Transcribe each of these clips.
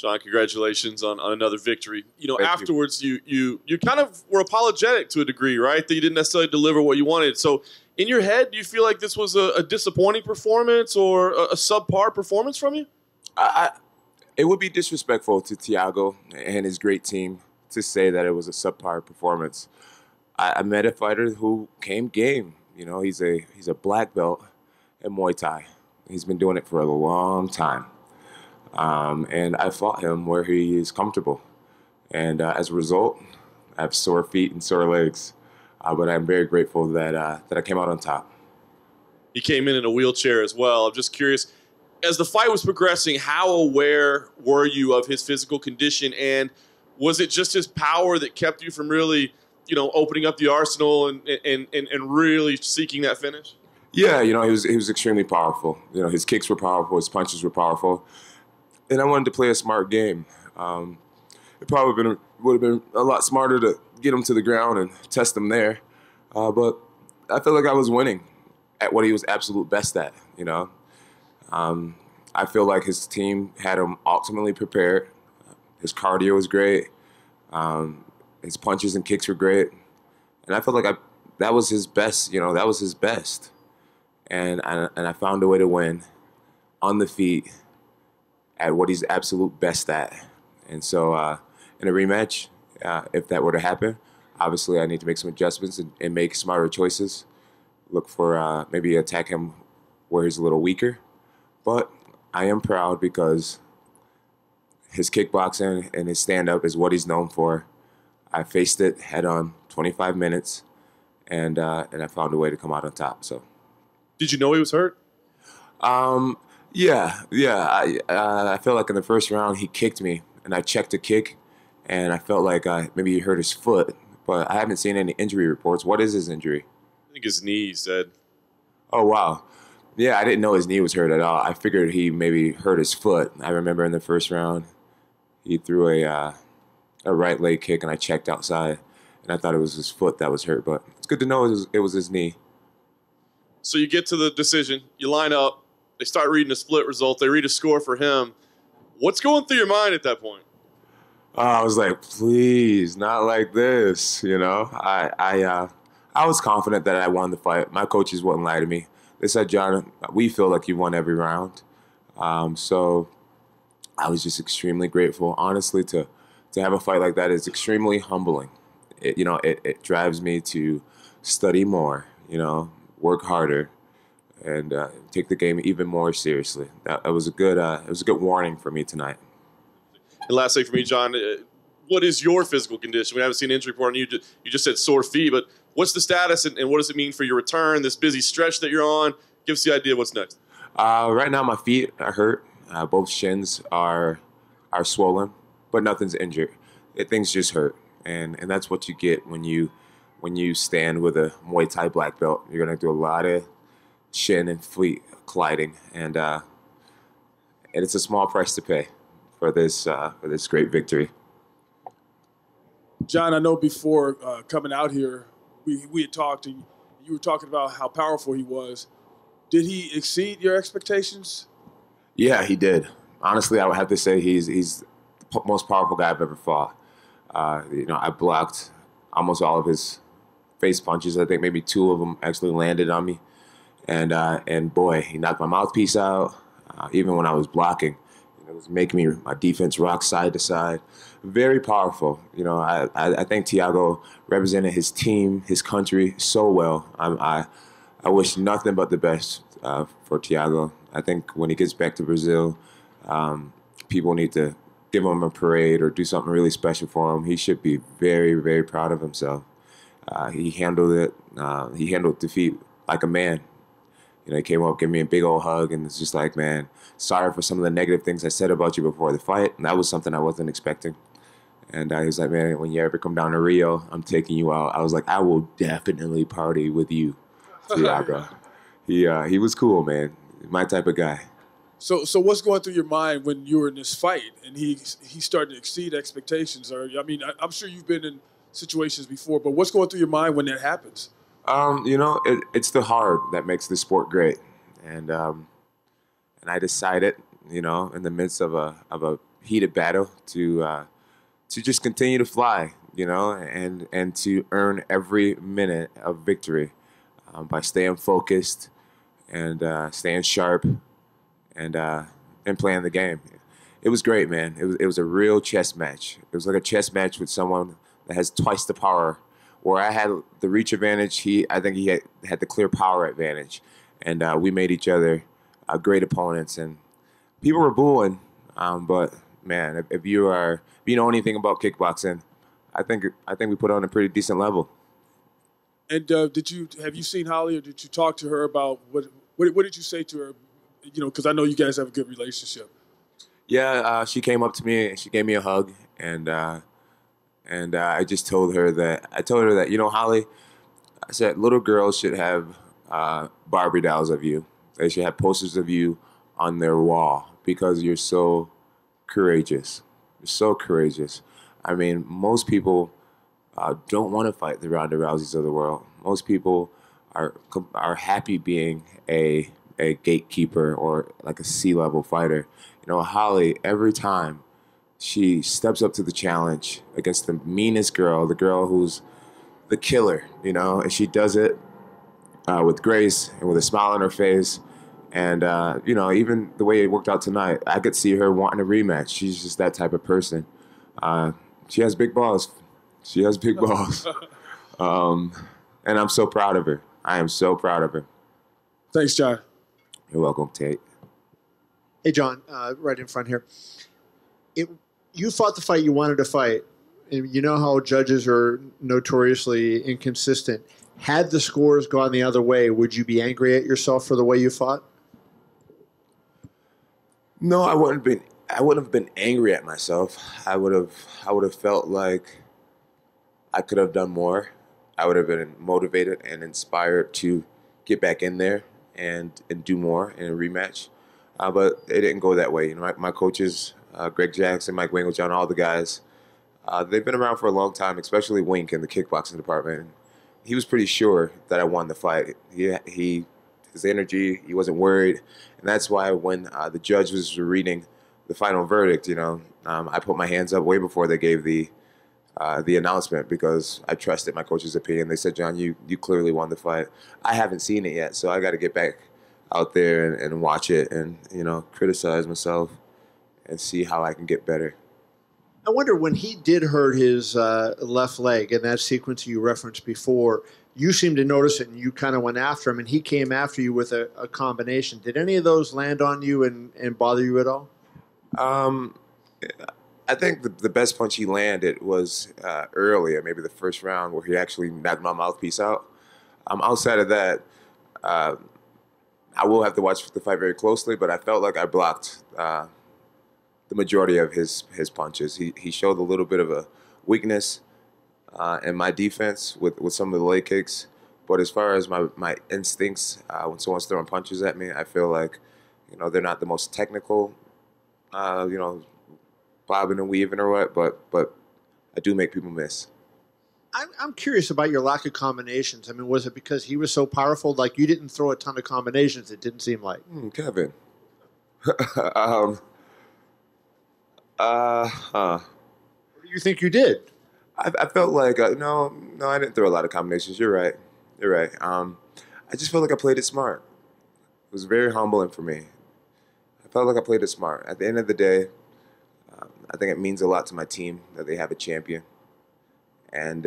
Jon, congratulations on another victory. Thank Afterwards, you kind of were apologetic to a degree, right? That you didn't necessarily deliver what you wanted. So in your head, do you feel like this was a disappointing performance or a subpar performance from you? It would be disrespectful to Thiago and his great team to say that it was a subpar performance. I met a fighter who came game. He's a black belt in Muay Thai. He's been doing it for a long time. And I fought him where he is comfortable. And as a result, I have sore feet and sore legs. But I'm very grateful that I came out on top. He came in a wheelchair as well. I'm just curious, as the fight was progressing, how aware were you of his physical condition? And was it just his power that kept you from really, opening up the arsenal and really seeking that finish? Yeah, he was extremely powerful. His kicks were powerful, his punches were powerful. And I wanted to play a smart game. It probably would have been a lot smarter to get him to the ground and test him there. But I feel like I was winning at what he was absolute best at, I feel like his team had him ultimately prepared. His cardio was great. His punches and kicks were great. And I felt like that was his best, that was his best. And I found a way to win on the feet at what he's absolute best at. And so in a rematch, if that were to happen, obviously I need to make some adjustments and make smarter choices. Look for maybe attack him where he's a little weaker. But I am proud because his kickboxing and his stand-up is what he's known for. I faced it head-on, 25 minutes, and I found a way to come out on top. So, did you know he was hurt? Yeah. I felt like in the first round he kicked me, and I checked the kick, and I felt like maybe he hurt his foot, but I haven't seen any injury reports. What is his injury? I think his knee, he said. Oh, wow. Yeah, I didn't know his knee was hurt at all. I figured he maybe hurt his foot. I remember in the first round, he threw a right leg kick, and I checked outside, and I thought it was his foot that was hurt. But it's good to know it was his knee. So you get to the decision. You line up. They start reading a split result. They read a score for him. What's going through your mind at that point? I was like, please, not like this. I was confident that I won the fight. My coaches wouldn't lie to me. They said, Jon, we feel like you won every round. So I was just extremely grateful. Honestly, to have a fight like that is extremely humbling. It drives me to study more, work harder, and take the game even more seriously. It was a good warning for me tonight. And lastly for me, Jon, what is your physical condition? We haven't seen an injury report on you. You just said sore feet, but what's the status and what does it mean for your return, this busy stretch that you're on? Give us the idea of what's next. Right now my feet are hurt. Both shins are swollen, but nothing's injured. Things just hurt. And that's what you get when you stand with a Muay Thai black belt. You're going to do a lot of shin and feet colliding. And it's a small price to pay for this great victory. Jon, I know before coming out here, we had talked, and you were talking about how powerful he was. Did he exceed your expectations? Yeah, he did. Honestly, I would have to say he's the most powerful guy I've ever fought. I blocked almost all of his face punches. I think maybe 2 of them actually landed on me. And boy, he knocked my mouthpiece out. Even when I was blocking, it was making my defense rock side to side. Very powerful. I think Thiago represented his team, his country so well. I wish nothing but the best for Thiago. I think when he gets back to Brazil, people need to give him a parade or do something really special for him. He should be very, very proud of himself. He handled it. He handled defeat like a man. He came up, gave me a big old hug, and it's just like, man, sorry for some of the negative things I said about you before the fight. And that was something I wasn't expecting. And he was like, man, when you ever come down to Rio, I'm taking you out. I was like, I will definitely party with you, Thiago. He was cool, man. My type of guy. So what's going through your mind when you were in this fight and he started to exceed expectations? Or I'm sure you've been in situations before, but what's going through your mind when that happens? It's the hard that makes the sport great, and I decided, in the midst of a heated battle to just continue to fly, and to earn every minute of victory by staying focused and staying sharp and playing the game. It was great, man. It was a real chess match. It was like a chess match with someone that has twice the power. Where I had the reach advantage, I think he had the clear power advantage, and we made each other great opponents. And people were booing, but man, if you know anything about kickboxing, I think we put on a pretty decent level. And have you seen Holly, or did you talk to her about what did you say to her? Because I know you guys have a good relationship. Yeah, she came up to me and she gave me a hug, and I just told her that Holly, I said little girls should have Barbie dolls of you. They should have posters of you on their wall because you're so courageous. You're so courageous. I mean, most people don't want to fight the Ronda Rouseys of the world. Most people are happy being a gatekeeper or like a C-level fighter. Holly, every time she steps up to the challenge against the meanest girl, the girl who's the killer, and she does it with grace and with a smile on her face. And, even the way it worked out tonight, I could see her wanting a rematch. She's just that type of person. She has big balls. She has big balls. And I'm so proud of her. I am so proud of her. Thanks, Jon. You're welcome, Tate. Hey, Jon, right in front here. You fought the fight you wanted to fight, and you know how judges are notoriously inconsistent. Had the scores gone the other way, would you be angry at yourself for the way you fought? No, I wouldn't have been angry at myself. I would have felt like I could have done more. I would have been motivated and inspired to get back in there and do more in a rematch. But it didn't go that way. My coaches, Greg Jackson, Mike Winkeljohn, all the guys, they've been around for a long time, especially Wink in the kickboxing department. He was pretty sure that I won the fight. His energy, he wasn't worried. And that's why when the judge was reading the final verdict, I put my hands up way before they gave the announcement because I trusted my coach's opinion. They said, Jon, you clearly won the fight. I haven't seen it yet, so I got to get back out there and watch it and, criticize myself and see how I can get better. I wonder, when he did hurt his left leg in that sequence you referenced before, you seemed to notice it and you kind of went after him, and he came after you with a combination. Did any of those land on you and bother you at all? I think the best punch he landed was earlier, maybe the first round, where he actually knocked my mouthpiece out. Outside of that, I will have to watch the fight very closely, but I felt like I blocked the majority of his punches. He showed a little bit of a weakness in my defense with some of the leg kicks. But as far as my instincts, when someone's throwing punches at me, I feel like, they're not the most technical, bobbing and weaving or what, but I do make people miss. I'm curious about your lack of combinations. I mean, was it because he was so powerful? Like, you didn't throw a ton of combinations, it didn't seem like. Kevin. What do you think you did? I felt like, no, I didn't throw a lot of combinations. You're right. I just felt like I played it smart. It was very humbling for me. I felt like I played it smart. At the end of the day, I think it means a lot to my team that they have a champion. And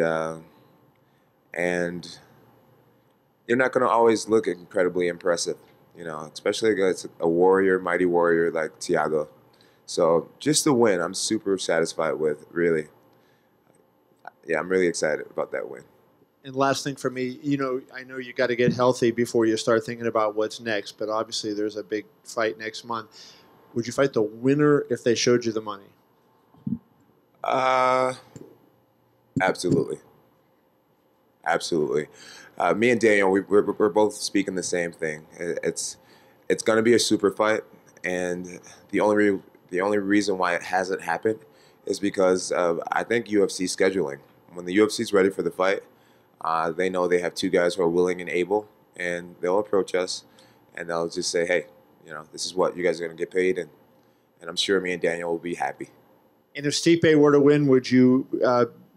you're not going to always look incredibly impressive, especially against a warrior, mighty warrior like Thiago. So just the win, I'm super satisfied with, really. Yeah, I'm really excited about that win. And last thing for me, I know you got to get healthy before you start thinking about what's next, but obviously there's a big fight next month. Would you fight the winner if they showed you the money? Absolutely. Me and Daniel, we're both speaking the same thing. It's going to be a super fight, and the only reason why it hasn't happened is because of, I think, UFC scheduling. When the UFC is ready for the fight, they know they have two guys who are willing and able, and they'll approach us, and they'll just say, hey, this is what you guys are going to get paid, and and I'm sure me and Daniel will be happy. And if Stipe were to win, would you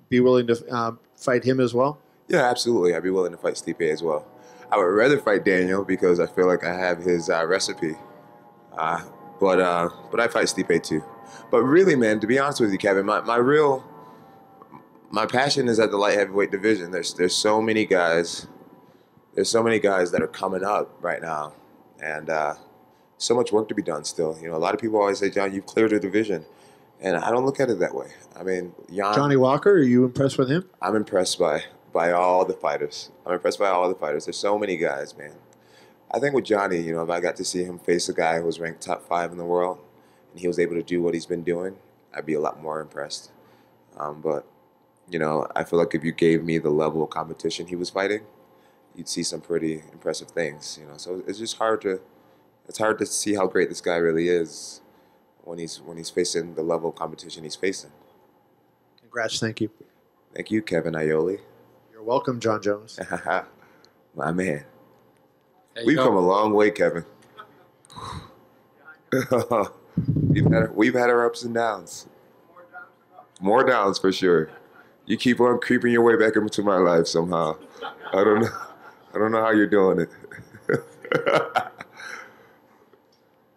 be willing to fight him as well? Yeah, absolutely. I'd be willing to fight Stipe as well. I would rather fight Daniel because I feel like I have his recipe. But I fight Stipe too. But really, man, to be honest with you, Kevin, my passion is at the light heavyweight division. There's so many guys. There's so many guys that are coming up right now, and so much work to be done still. You know, a lot of people always say, John, you've cleared the division, and I don't look at it that way. I mean, Johnny Walker, are you impressed with him? I'm impressed by all the fighters. There's so many guys, man. I think with Johnny, you know, if I got to see him face a guy who was ranked top 5 in the world, and he was able to do what he's been doing, I'd be a lot more impressed. But, you know, I feel like if you gave me the level of competition he was fighting, you'd see some pretty impressive things, you know. So it's just hard to see how great this guy really is when he's facing the level of competition he's facing. Congrats, thank you. Thank you, Kevin Aioli. You're welcome, Jon Jones. My man. We've come a long way, Kevin. we've had our ups and downs. More downs for sure. You keep on creeping your way back into my life somehow. I don't know how you're doing it.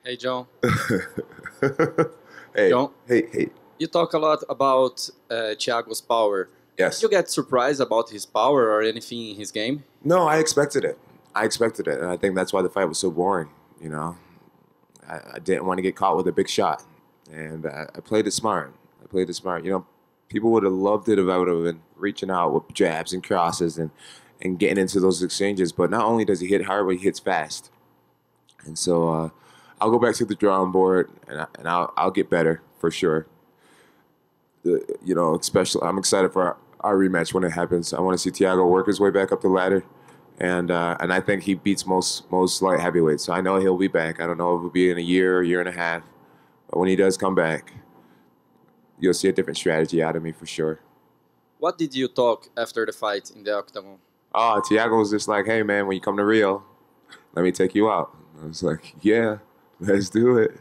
Hey, John. Hey, John. Hey. You talk a lot about Thiago's power. Yes. Did you get surprised about his power or anything in his game? No, I expected it, and I think that's why the fight was so boring. You know, I didn't want to get caught with a big shot, and I played it smart. You know, people would have loved it if I would have been reaching out with jabs and crosses and getting into those exchanges. But not only does he hit hard, but he hits fast. And so I'll go back to the drawing board, and I'll get better for sure. You know, especially I'm excited for our rematch when it happens. I want to see Thiago work his way back up the ladder, and I think he beats most light heavyweights. So I know he'll be back. I don't know if it'll be in a year and a half, but when he does come back, you'll see a different strategy out of me for sure. What did you talk after the fight in the octagon? Oh, Thiago was just like, hey, man, when you come to Rio, let me take you out. I was like, yeah, let's do it.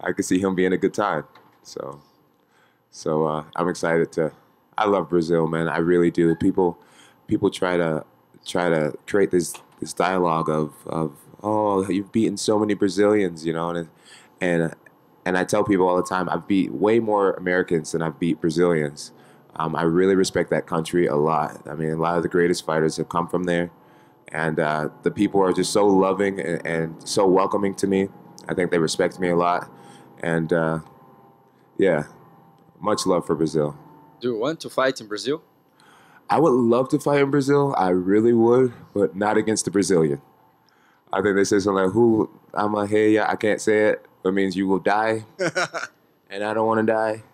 I could see him being a good time. So I'm excited I love Brazil, man. I really do. People try to create this dialogue of oh, you've beaten so many Brazilians, you know, and I tell people all the time, I've beat way more Americans than I've beat Brazilians. I really respect that country a lot. I mean, a lot of the greatest fighters have come from there, and the people are just so loving and so welcoming to me. I think they respect me a lot, and yeah, much love for Brazil. Do you want to fight in Brazil? I would love to fight in Brazil. I really would, but not against the Brazilian. I think they say something like, I'm like, hey, yeah, I can't say it. That means you will die, and I don't want to die.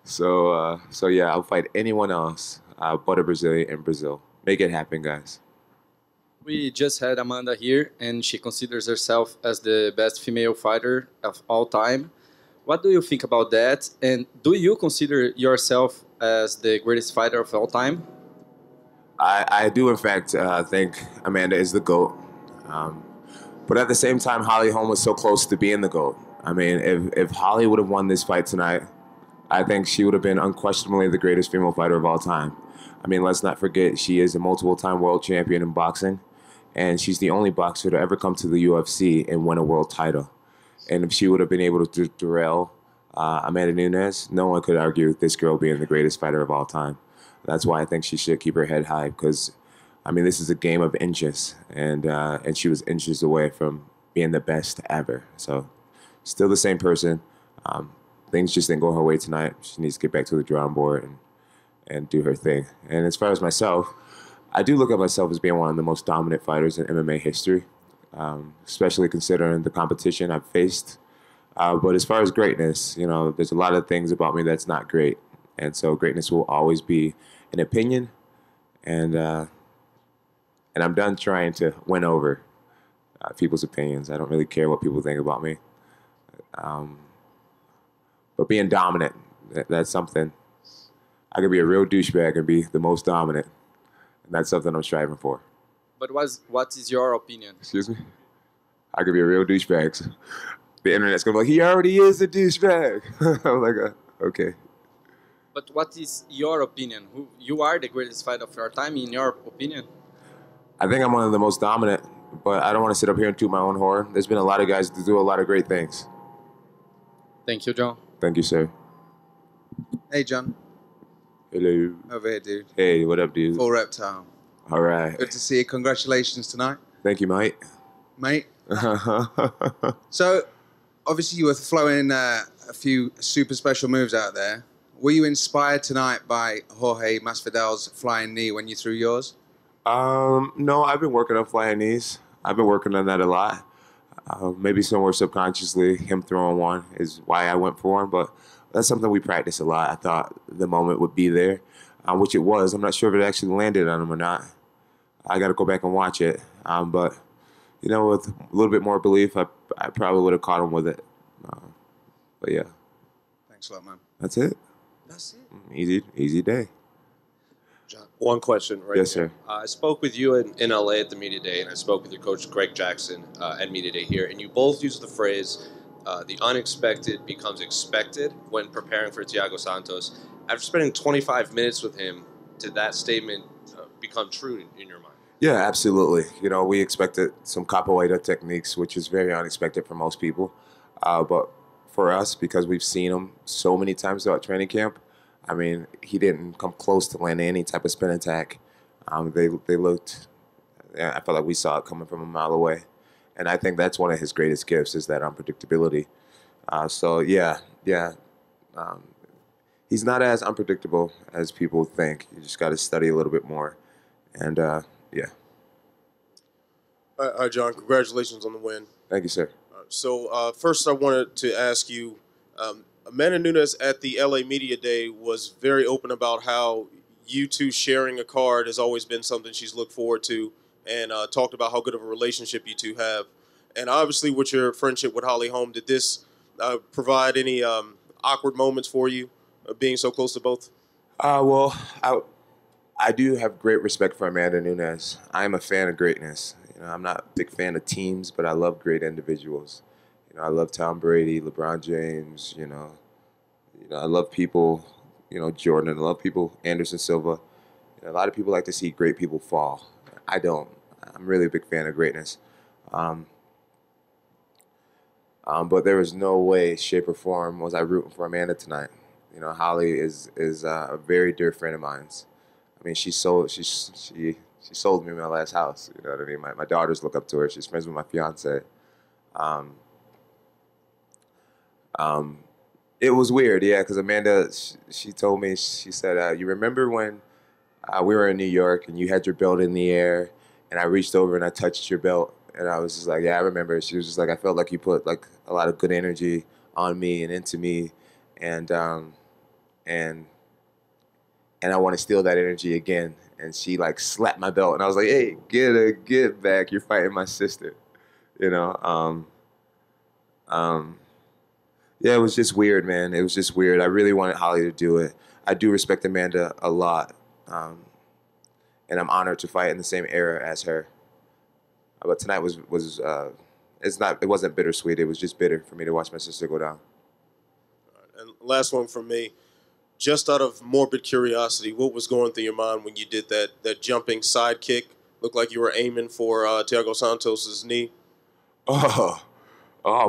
So yeah, I'll fight anyone else but a Brazilian in Brazil. Make it happen, guys. We just had Amanda here, and she considers herself as the best female fighter of all time. What do you think about that? And do you consider yourself as the greatest fighter of all time? I do, in fact, think Amanda is the GOAT. But at the same time, Holly Holm was so close to being the GOAT. I mean, if Holly would have won this fight tonight, I think she would have been unquestionably the greatest female fighter of all time. I mean, let's not forget, she is a multiple-time world champion in boxing, and she's the only boxer to ever come to the UFC and win a world title. And if she would have been able to derail Amanda Nunes, no one could argue this girl being the greatest fighter of all time. That's why I think she should keep her head high, because, I mean, this is a game of inches, and she was inches away from being the best ever. So, still the same person. Things just didn't go her way tonight. She needs to get back to the drawing board and do her thing. And as far as myself, I do look at myself as being one of the most dominant fighters in MMA history, especially considering the competition I've faced. But as far as greatness, you know, there's a lot of things about me that's not great. And so greatness will always be an opinion. And I'm done trying to win over people's opinions. I don't really care what people think about me. But being dominant, that's something. I could be a real douchebag and be the most dominant. And that's something I'm striving for. But what is your opinion? Excuse me? I could be a real douchebag. the internet's going to be like, he already is a douchebag. I'm like, okay. But what is your opinion? You are the greatest fighter of your time, in your opinion? I think I'm one of the most dominant, but I don't want to sit up here and toot my own horn. There's been a lot of guys that do a lot of great things. Thank you, John. Thank you, sir. Hey, John. Hello. Over here, dude. Hey, what up, dude? Full reptile. All right. Good to see you. Congratulations tonight, Thank you, mate. mate. So, obviously, you were throwing a few super special moves out there. Were you inspired tonight by Jorge Masvidal's flying knee when you threw yours? No, I've been working on flying knees. I've been working on that a lot. Maybe somewhere subconsciously, him throwing one is why I went for one, but that's something we practice a lot. I thought the moment would be there, which it was. I'm not sure if it actually landed on him or not. I got to go back and watch it. But, with a little bit more belief, I probably would have caught him with it. But, yeah. Thanks a lot, man. That's it. That's it. Easy day. John, one question, right? Yes, sir. I spoke with you in LA at the media day, and I spoke with your coach, Greg Jackson, at media day here, and you both used the phrase, the unexpected becomes expected when preparing for Thiago Santos. After spending 25 minutes with him, did that statement become true in your mind? Yeah, absolutely. We expected some capoeira techniques, which is very unexpected for most people. But for us, because we've seen him so many times throughout training camp, I mean, he didn't come close to landing any type of spin attack. They looked, I felt like we saw it coming from a mile away. And I think that's one of his greatest gifts is that unpredictability. He's not as unpredictable as people think. You just got to study a little bit more. And, yeah. All right, John, congratulations on the win. Thank you, sir. So first I wanted to ask you, Amanda Nunes at the LA Media Day was very open about how you two sharing a card has always been something she's looked forward to, and talked about how good of a relationship you two have. And obviously with your friendship with Holly Holm, did this provide any awkward moments for you, being so close to both? Well, I do have great respect for Amanda Nunes. I am a fan of greatness. I'm not a big fan of teams, but I love great individuals. I love Tom Brady, LeBron James, I love people, Jordan. I love people, Anderson Silva. A lot of people like to see great people fall. I don't. I'm really a big fan of greatness. But there was no way, shape, or form was I rooting for Amanda tonight. Holly is a very dear friend of mine. I mean, she sold me my last house. You know what I mean? My daughters look up to her. She's friends with my fiance. It was weird, yeah, because Amanda, she told me, she said, you remember when we were in New York and you had your belt in the air and I reached over and I touched your belt? And I was just like, yeah, I remember. She was just like, I felt like you put like a lot of good energy on me and into me, and I want to steal that energy again. And she like slapped my belt, and I was like, hey, get back. You're fighting my sister, Yeah, it was just weird, man. It was just weird. I really wanted Holly to do it. I do respect Amanda a lot, and I'm honored to fight in the same era as her. But tonight was it wasn't bittersweet. It was just bitter for me to watch my sister go down. And last one from me, just out of morbid curiosity, what was going through your mind when you did that jumping side kick? Looked like you were aiming for Thiago Santos's knee. Oh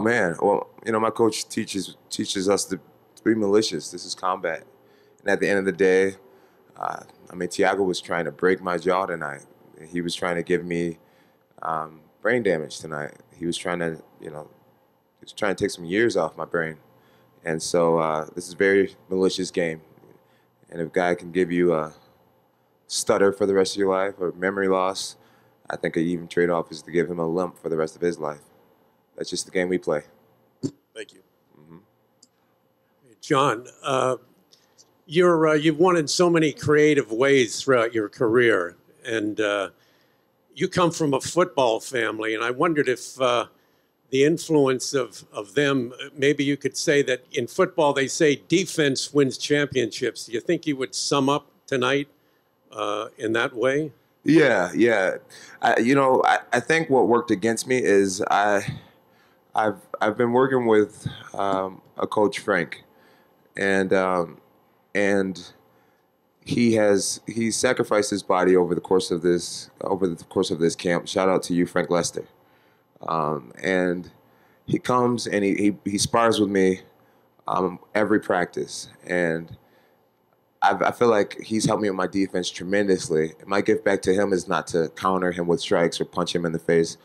man. Well, my coach teaches us to be malicious. This is combat. And at the end of the day, Thiago was trying to break my jaw tonight. He was trying to give me brain damage tonight. He was trying to, take some years off my brain. And so this is a very malicious game. And if a guy can give you a stutter for the rest of your life or memory loss, I think an even trade-off is to give him a limp for the rest of his life. That's just the game we play. Thank you. Mm-hmm. John, you've won in so many creative ways throughout your career, and you come from a football family, and I wondered if the influence of them, maybe you could say that in football they say defense wins championships. Do you think you would sum up tonight in that way? Yeah. I think what worked against me is I've been working with a coach, Frank, and he sacrificed his body over the course of this camp. Shout out to you, Frank Lester. And he comes and he spars with me every practice, and I feel like he's helped me with my defense tremendously. My gift back to him is not to counter him with strikes or punch him in the face,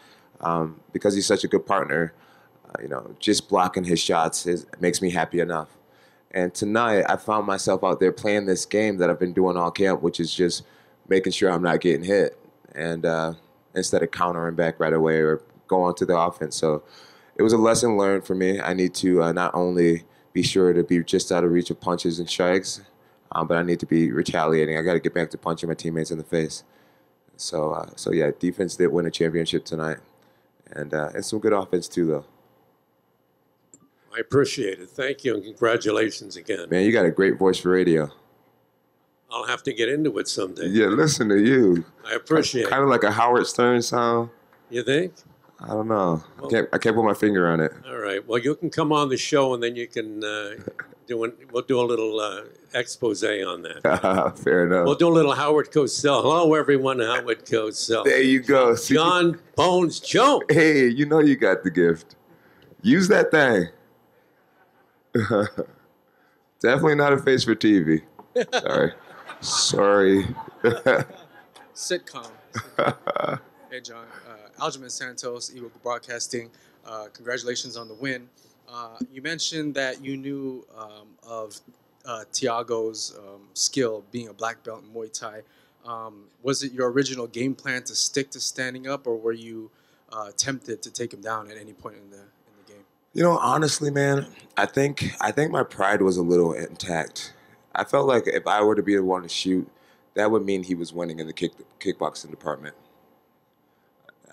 because he's such a good partner. Just blocking his shots makes me happy enough. And tonight, I found myself out there playing this game that I've been doing all camp, which is just making sure I'm not getting hit, and instead of countering back right away or going to the offense. So it was a lesson learned for me. I need to not only be sure to be just out of reach of punches and strikes, but I need to be retaliating. I got to get back to punching my teammates in the face. So yeah, defense did win a championship tonight, and some good offense too, though. I appreciate it. Thank you, and congratulations again. Man, you got a great voice for radio. I'll have to get into it someday. Yeah, listen to you. I appreciate it. Kind of like a Howard Stern sound. You think? I don't know. Well, I can't put my finger on it. All right. Well, you can come on the show, and then you can we'll do a little expose on that. Fair enough. We'll do a little Howard Cosell. Hello, everyone. Howard Cosell. There you go. Jon Jones. Hey, you know you got the gift. Use that thing. Definitely not a face for TV. Sorry. Sitcom. Hey, Jon. Jon Santos, Eagle Broadcasting. Congratulations on the win. You mentioned that you knew of Thiago's skill being a black belt in Muay Thai. Was it your original game plan to stick to standing up, or were you tempted to take him down at any point in the game? Honestly, man, I think my pride was a little intact. I felt like if I were to be the one to shoot, that would mean he was winning in the kickboxing department.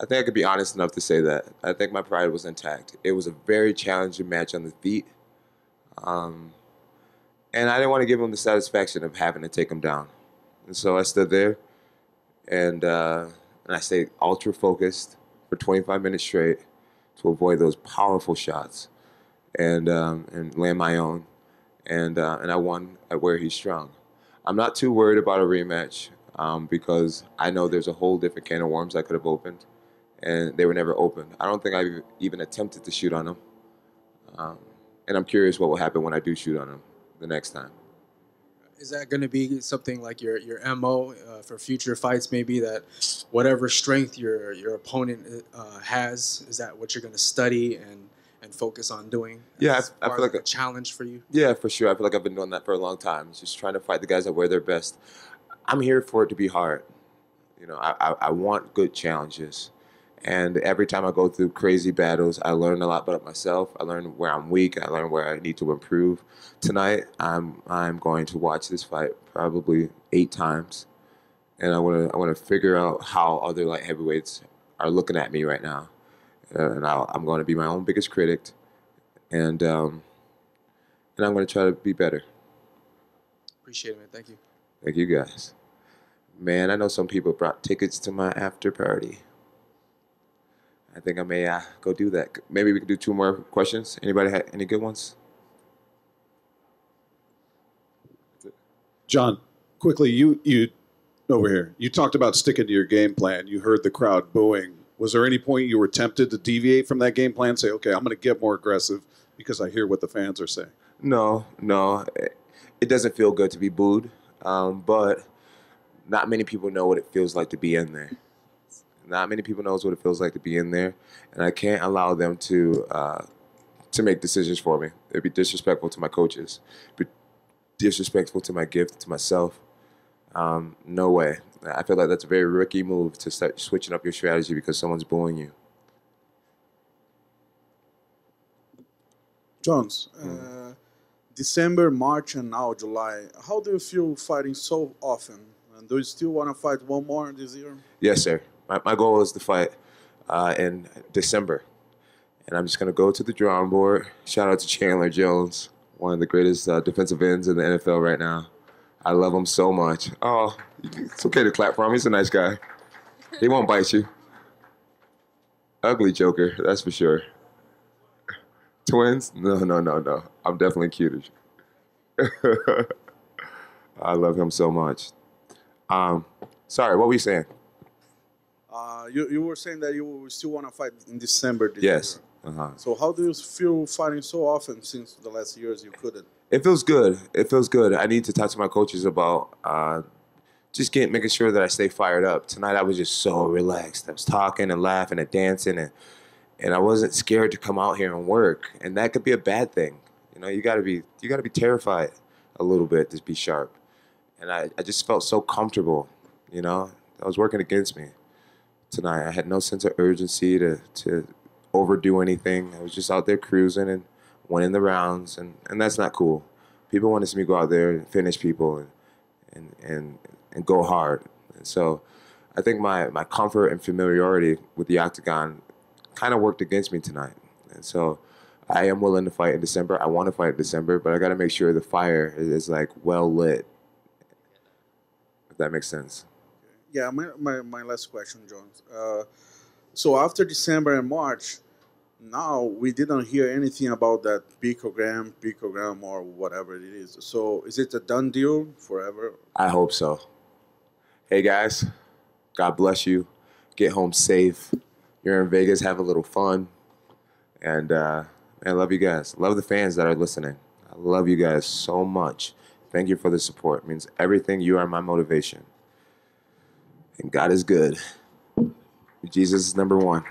I think I could be honest enough to say that. I think my pride was intact. It was a very challenging match on the feet. And I didn't want to give him the satisfaction of having to take him down. And so I stood there and I stayed ultra focused for 25 minutes straight to avoid those powerful shots and land my own. And I won at where he's strong. I'm not too worried about a rematch because I know there's a whole different can of worms I could have opened, and they were never opened. I don't think I even attempted to shoot on him. And I'm curious what will happen when I do shoot on him the next time. Is that going to be something like your MO for future fights, maybe, that whatever strength your opponent has, is that what you're going to study and focus on doing? Yeah, I feel like a challenge for you. Yeah, for sure. I feel like I've been doing that for a long time. Just trying to fight the guys that wear their best. I'm here for it to be hard. I want good challenges. And every time I go through crazy battles, I learn a lot about myself. I learn where I'm weak. I learn where I need to improve. Tonight, I'm going to watch this fight probably 8 times, and I want to figure out how other light heavyweights are looking at me right now. And I'm going to be my own biggest critic, and I'm going to try to be better. Appreciate it, man. Thank you. Thank you, guys. Man, I know some people brought tickets to my after party. I think I may go do that. Maybe we can do 2 more questions. Anybody have any good ones? Jon, quickly, you over here. You talked about sticking to your game plan. You heard the crowd booing. Was there any point you were tempted to deviate from that game plan? Say, okay, I'm going to get more aggressive because I hear what the fans are saying. No. It doesn't feel good to be booed, but not many people know what it feels like to be in there. Not many people knows what it feels like to be in there, and I can't allow them to make decisions for me. It'd be disrespectful to my coaches, but disrespectful to my gift, to myself. No way. I feel like that's a very rookie move to start switching up your strategy because someone's booing you. Jones, December, March, and now July. How do you feel fighting so often? And do you still want to fight one more this year? Yes, sir. My goal is to fight in December. And I'm just going to go to the drawing board. Shout out to Jon Jones, one of the greatest defensive ends in the NFL right now. I love him so much. Oh, it's okay to clap for him. He's a nice guy. He won't bite you. Ugly joker, that's for sure. twins? No. I'm definitely cuter. I love him so much. Sorry, what were you saying? You were saying that you still want to fight in December. Yes. So how do you feel fighting so often since the last years you couldn't? It feels good. I need to talk to my coaches about just making sure that I stay fired up. Tonight I was just so relaxed. I was talking and laughing and dancing, and I wasn't scared to come out here and work. And that could be a bad thing. You know, you gotta be terrified a little bit to be sharp. And I just felt so comfortable. You know, I was working against me tonight. I had no sense of urgency to overdo anything. I was just out there cruising and winning the rounds, and that's not cool. People want to see me go out there and finish people and go hard. And so I think my comfort and familiarity with the octagon kind of worked against me tonight. And so I am willing to fight in December. I want to fight in December, but I got to make sure the fire is like well lit, if that makes sense. Yeah, my last question, John. So after December and March, now we didn't hear anything about that picogram or whatever it is. So is it a done deal forever? I hope so. Hey guys, God bless you. Get home safe. You're in Vegas, have a little fun. And I love you guys. Love the fans that are listening. I love you guys so much. Thank you for the support. It means everything. You are my motivation. And God is good. Jesus is number one.